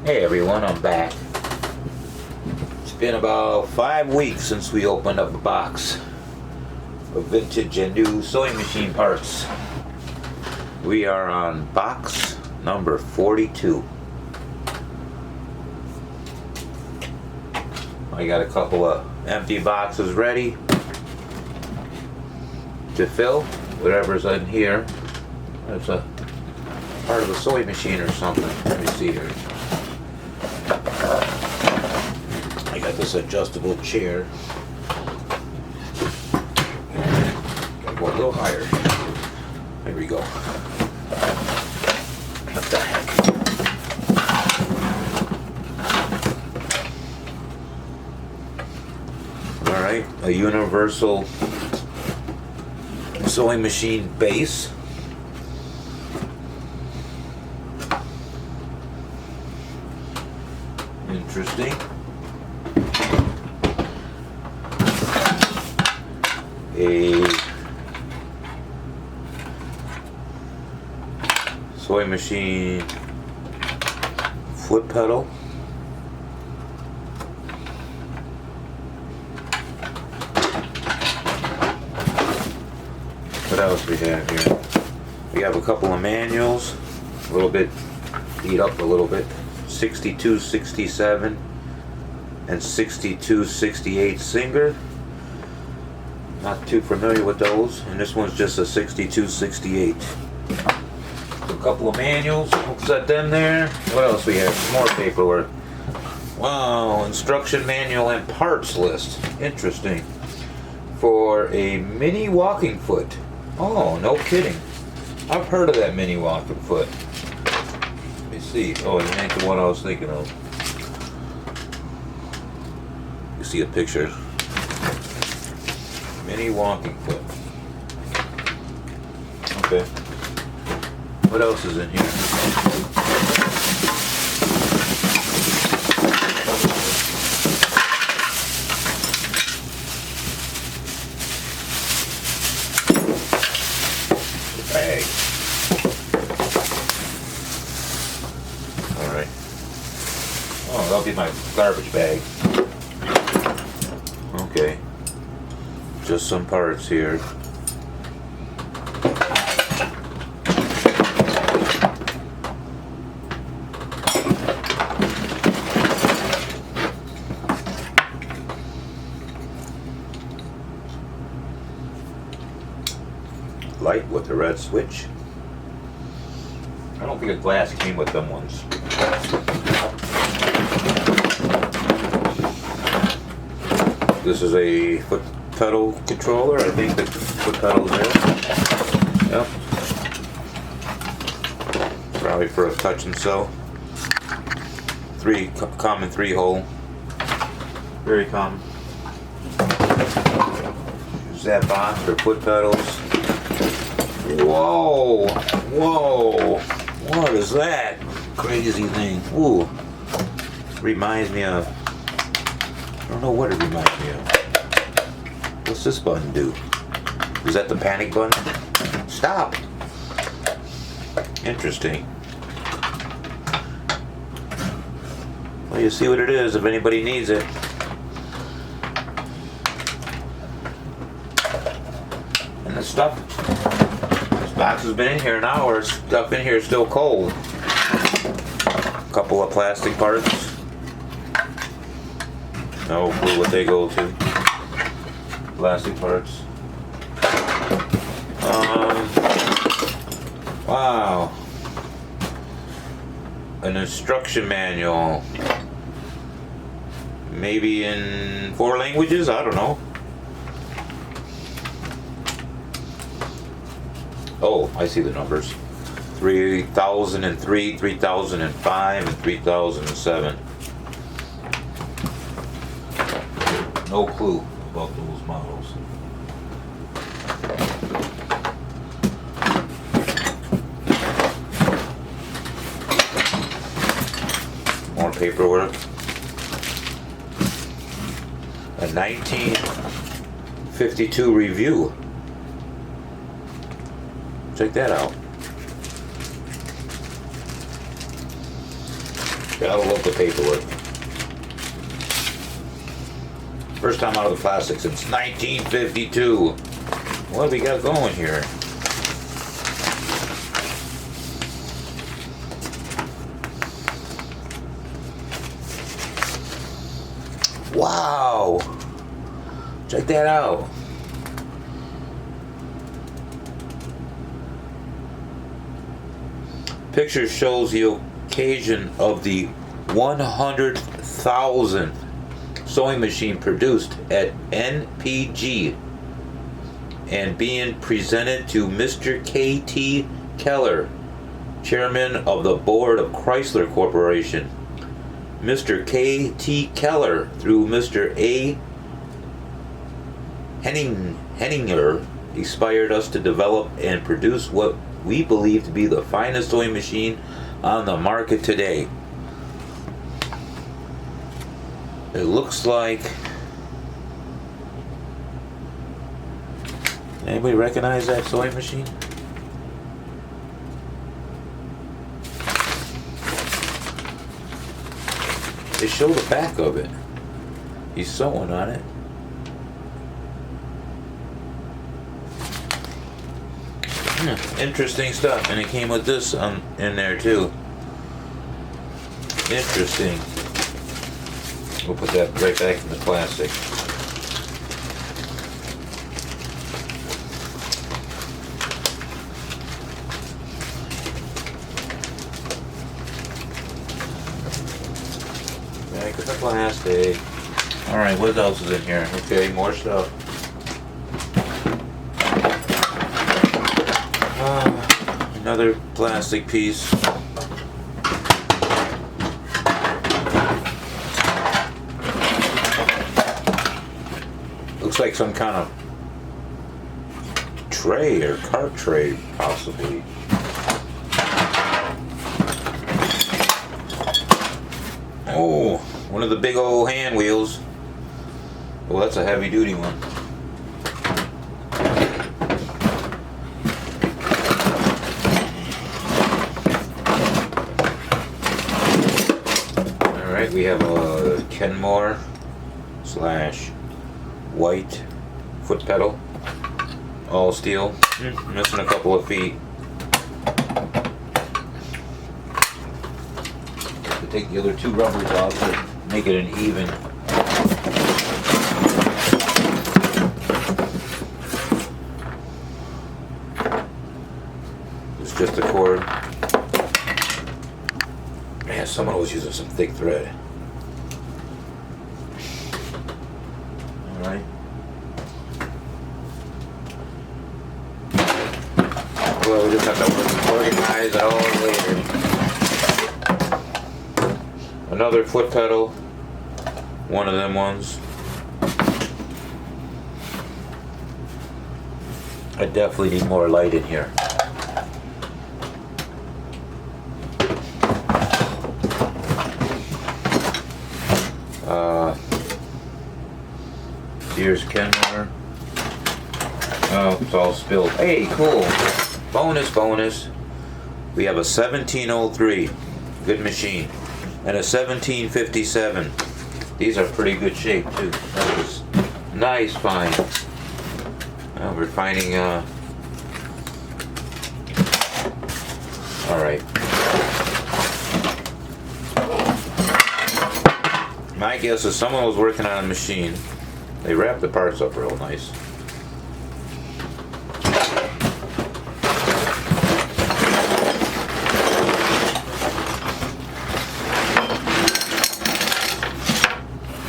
Hey everyone, I'm back. It's been about 5 weeks since we opened up a box of vintage and new sewing machine parts. We are on box number 42. I got a couple of empty boxes ready to fill whatever's in here. That's a part of a sewing machine or something. Let me see here. I got this adjustable chair. Gotta go a little higher. There we go. What the heck? Alright, a universal sewing machine base. Interesting. A sewing machine foot pedal. What else we have here? We have a couple of manuals, a little bit beat up a little bit. 6267 and 6268 Singer. Not too familiar with those, and this one's just a 6268. So a couple of manuals, we'll set them there. What else we have? Some more paperwork. Wow, instruction manual and parts list. Interesting. For a mini walking foot. Oh, no kidding. I've heard of that mini walking foot. Let me see. Oh, it ain't the one I was thinking of. You see a picture. Mini walking foot. Okay. What else is in here? Bag. Alright. Oh, that'll be my garbage bag. Okay. Just some parts here. Light with the red switch. I don't think a glass came with them ones. This is a foot pedal controller. I think the foot pedal's there. Yep. Probably for a touch and sew. Common 3-hole. Very common. Use that box for foot pedals. Whoa! Whoa! What is that crazy thing? Ooh. Reminds me of... I don't know what it reminds me of. What's this button do? Is that the panic button? Stop! Interesting. Well, you see what it is if anybody needs it. And the stuff... This box has been in here an hour. Stuff in here is still cold. A couple of plastic parts. No clue what they go to. Plastic parts. Wow. An instruction manual. Maybe in 4 languages? I don't know. Oh, I see the numbers. 3003, 3005, and 3007. No clue about those models. More paperwork. A 1952 review. Check that out. Gotta love the paperwork. First time out of the plastic since 1952. What do we got going here? Wow! Check that out. Picture shows the occasion of the 100,000th sewing machine produced at NPG and being presented to Mr. K.T. Keller, chairman of the board of Chrysler Corporation. Mr. K.T. Keller, through Mr. A. Henninger, inspired us to develop and produce what we believe to be the finest sewing machine on the market today. It looks like... Anybody recognize that sewing machine? They show the back of it. He's sewing on it. Interesting stuff, and it came with this in there too. Interesting. We'll put that right back in the plastic. Back in the plastic. Alright, what else is in here? Okay, more stuff. Another plastic piece. Looks like some kind of tray or cart tray, possibly. Oh, one of the big old hand wheels. Well, that's a heavy duty one. We have a Kenmore / white foot pedal, all steel, missing a couple of feet. Have to take the other two rubbers off to make it an even. It's just a cord. Man, someone was using some thick thread. Alright. Well, we just have to organize it all later. Another foot pedal. One of them ones. I definitely need more light in here. Here's Kenmore. Oh, it's all spilled. Hey, cool. Bonus. We have a 1703. Good machine. And a 1757. These are pretty good shape, too. That was nice find. We're finding, Alright. My guess is someone was working on a machine. They wrap the parts up real nice.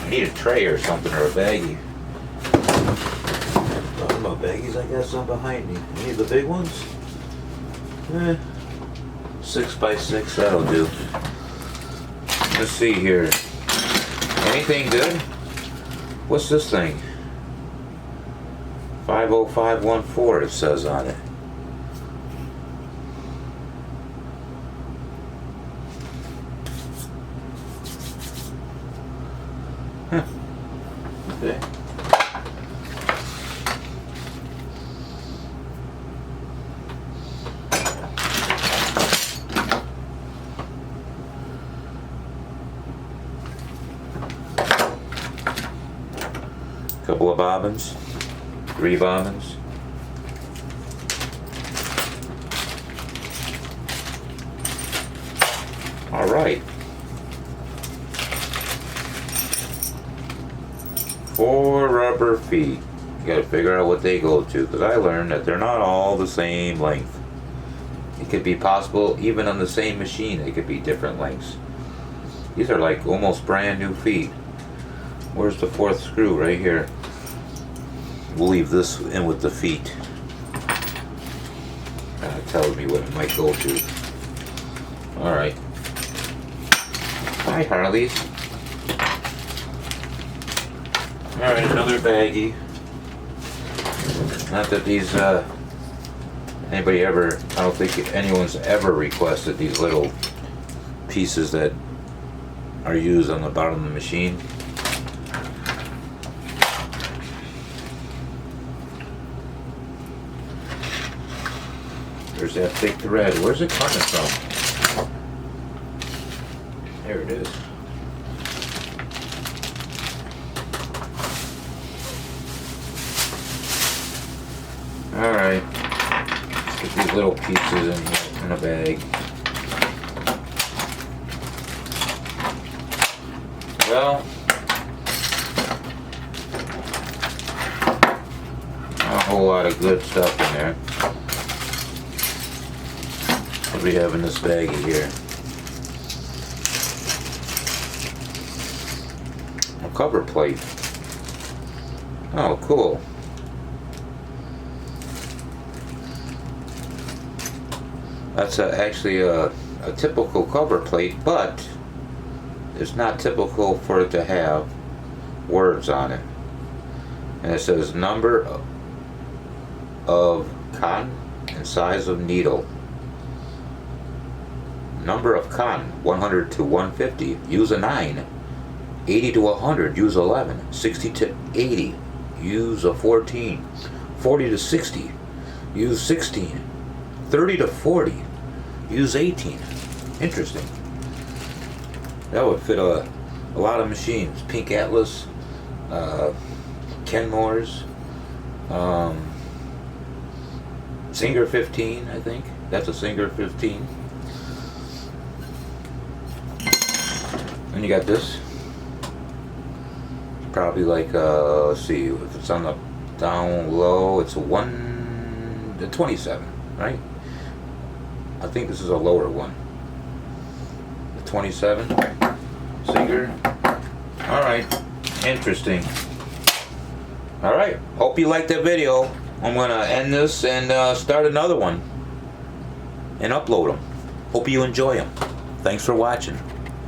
I need a tray or something, or a baggie. Talking about baggies, I got some behind me. Any of the big ones? 6x6, that'll do. Let's see here. Anything good? What's this thing? 50514 it says on it. Huh. Okay. of bobbins, 3 bobbins. All right. 4 rubber feet. You gotta figure out what they go to, because I learned that they're not all the same length. It could be possible, even on the same machine, they could be different lengths. These are like almost brand new feet. Where's the 4th screw? Right here. We'll leave this in with the feet. That tells me what it might go to. Alright. Hi, Harleys. Alright, another baggie. Not that these, anybody ever, I don't think anyone's ever requested these little pieces that are used on the bottom of the machine. There's that thick thread. Where's it coming from? There it is. Alright. Let's get these little pieces in here in a bag. Well, not a whole lot of good stuff in there. What do we have in this baggie here? A cover plate. Oh, cool. That's actually a typical cover plate, but it's not typical for it to have words on it. And it says number of cotton and size of needle. Number of cotton, 100 to 150, use a 9. 80 to 100, use 11. 60 to 80, use a 14. 40 to 60, use 16. 30 to 40, use 18. Interesting. That would fit a lot of machines. Pink Atlas, Kenmore's, Singer 15, I think. That's a Singer 15. And you got this. Probably like, let's see, if it's on the down low, it's a 27, right? I think this is a lower one. The 27 Singer. Alright, interesting. Alright, hope you liked that video. I'm gonna end this and start another one and upload them. Hope you enjoy them. Thanks for watching.